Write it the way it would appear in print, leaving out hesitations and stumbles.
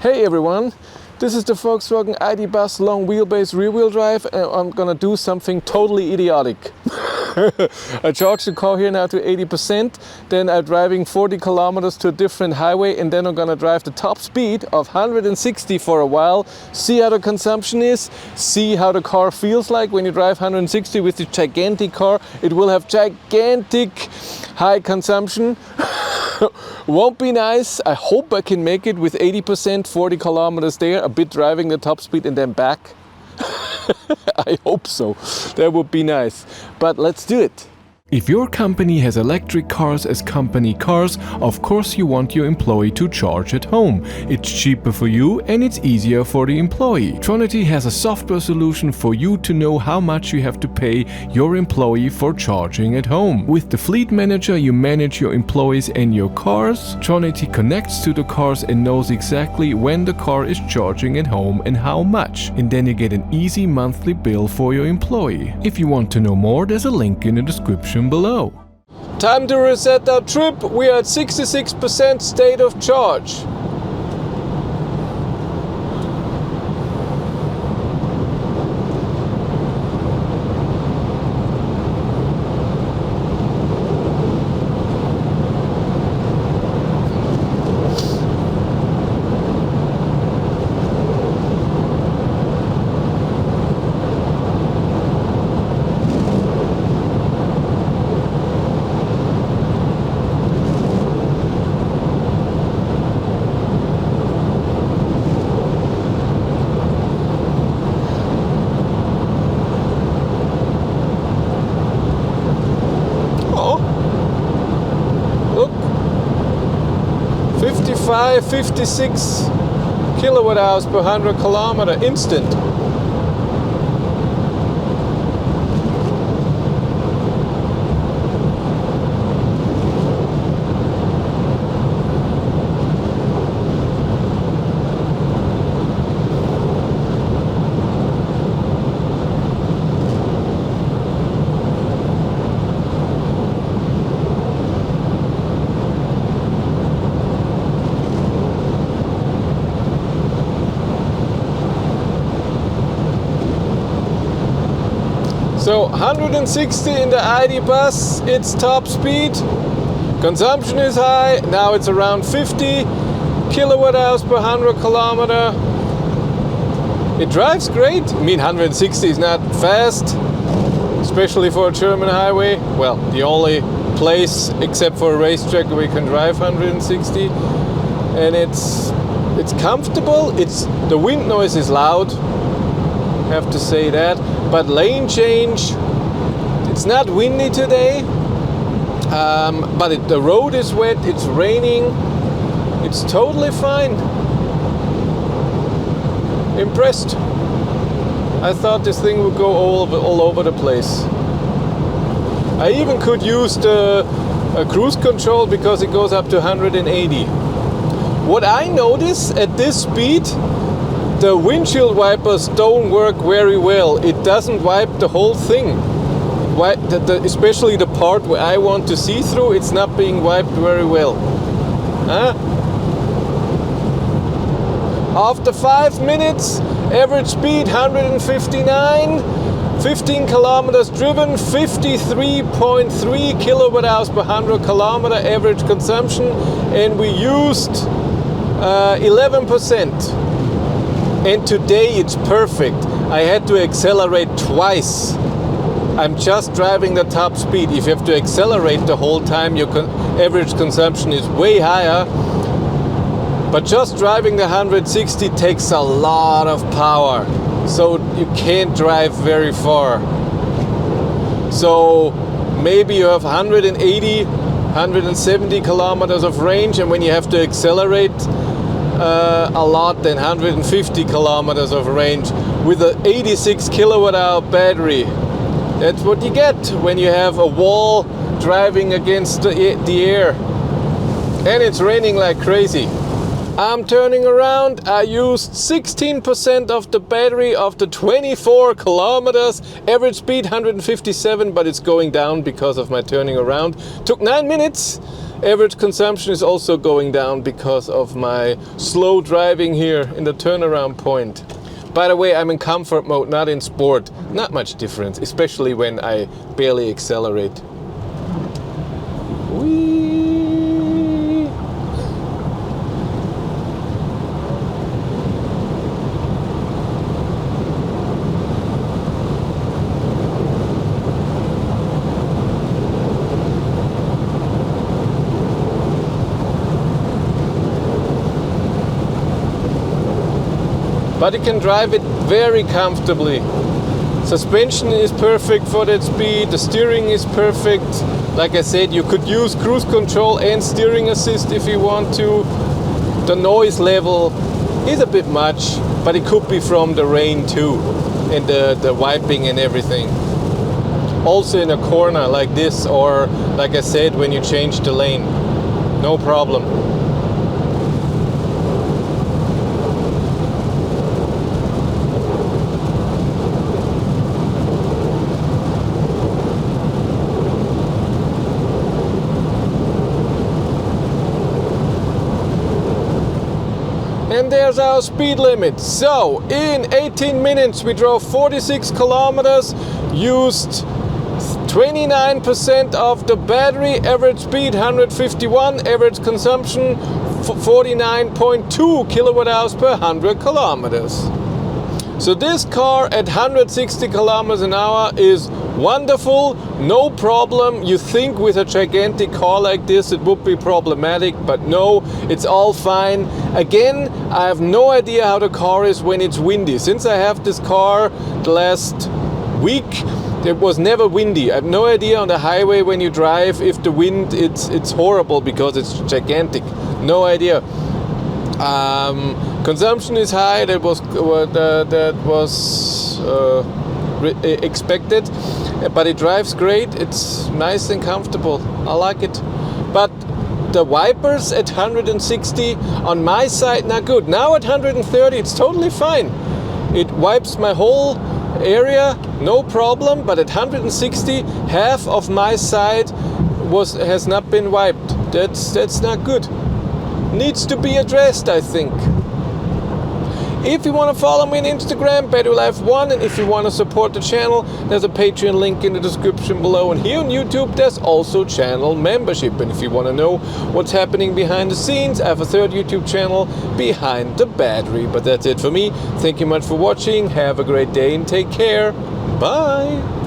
Hey everyone, this is the Volkswagen ID.Buzz Long Wheelbase rear-wheel drive, and I'm gonna do something totally idiotic. I charged the car here now to 80%, then I'm driving 40 kilometers to a different highway, and then I'm gonna drive the top speed of 160 for a while, see how the consumption is, see how the car feels like when you drive 160 with the gigantic car. It will have gigantic high consumption. Won't be nice. I hope I can make it with 80%, 40 kilometers there, a bit driving the top speed and then back. I hope so. That would be nice. But let's do it. If your company has electric cars as company cars, of course you want your employee to charge at home. It's cheaper for you and it's easier for the employee. Tronity has a software solution for you to know how much you have to pay your employee for charging at home. With the Fleet Manager you manage your employees and your cars. Tronity connects to the cars and knows exactly when the car is charging at home and how much. And then you get an easy monthly bill for your employee. If you want to know more, there's a link in the description below. Time to reset our trip. We are at 66% state of charge. Look, 55, 56 kilowatt hours per 100 kilometer instant. So 160 in the ID.Buzz, it's top speed. Consumption is high, now it's around 50 kilowatt hours per 100 kilometer. It drives great. I mean, 160 is not fast, especially for a German highway. Well, the only place except for a racetrack where we can drive 160. And it's comfortable. The wind noise is loud, have to say that. But lane change, it's not windy today, but the road is wet, it's raining, it's totally fine. Impressed. I thought this thing would go all over the place. I even could use the cruise control because it goes up to 180. What I notice at this speed, the windshield wipers don't work very well. It doesn't wipe the whole thing. Especially the part where I want to see through, it's not being wiped very well. After 5 minutes, average speed 159, 15 kilometers driven, 53.3 kilowatt hours per 100 kilometer average consumption, and we used 11%. And today it's perfect. I had to accelerate twice. I'm just driving the top speed. If you have to accelerate the whole time, your average consumption is way higher. But just driving the 160 takes a lot of power. So you can't drive very far. So maybe you have 180, 170 kilometers of range, and when you have to accelerate a lot, than 150 kilometers of range with an 86 kilowatt hour battery. That's what you get when you have a wall driving against the air. And it's raining like crazy. I'm turning around. I used 16% of the battery of the 24 kilometers. Average speed 157, but it's going down because of my turning around. Took 9 minutes. Average consumption is also going down because of my slow driving here in the turnaround point. By the way, I'm in comfort mode, not in sport. Not much difference, especially when I barely accelerate. Whee! But you can drive it very comfortably. Suspension is perfect for that speed, the steering is perfect. Like I said, you could use cruise control and steering assist if you want to. The noise level is a bit much, but it could be from the rain too, and the wiping and everything. Also in a corner like this, or like I said, when you change the lane, no problem. And there's our speed limit. So in 18 minutes we drove 46 kilometers, used 29% of the battery, average speed 151, average consumption 49.2 kilowatt hours per 100 kilometers. So this car at 160 kilometers an hour is wonderful, no problem. You think with a gigantic car like this it would be problematic, but no, it's all fine. Again, I have no idea how the car is when it's windy. Since I have this car the last week, it was never windy. I have no idea on the highway when you drive if the wind, it's horrible because it's gigantic. No idea. Consumption is high, that was expected, but it drives great. It's nice and comfortable. I like it. But the wipers at 160 on my side, not good. Now at 130 it's totally fine. It wipes my whole area, no problem, but at 160 half of my side has not been wiped. That's not good. Needs to be addressed, I think. If you want to follow me on Instagram, BatteryLife1, and if you want to support the channel, there's a Patreon link in the description below. And here on YouTube, there's also channel membership. And if you want to know what's happening behind the scenes, I have a third YouTube channel, Behind the Battery. But that's it for me. Thank you much for watching. Have a great day and take care. Bye.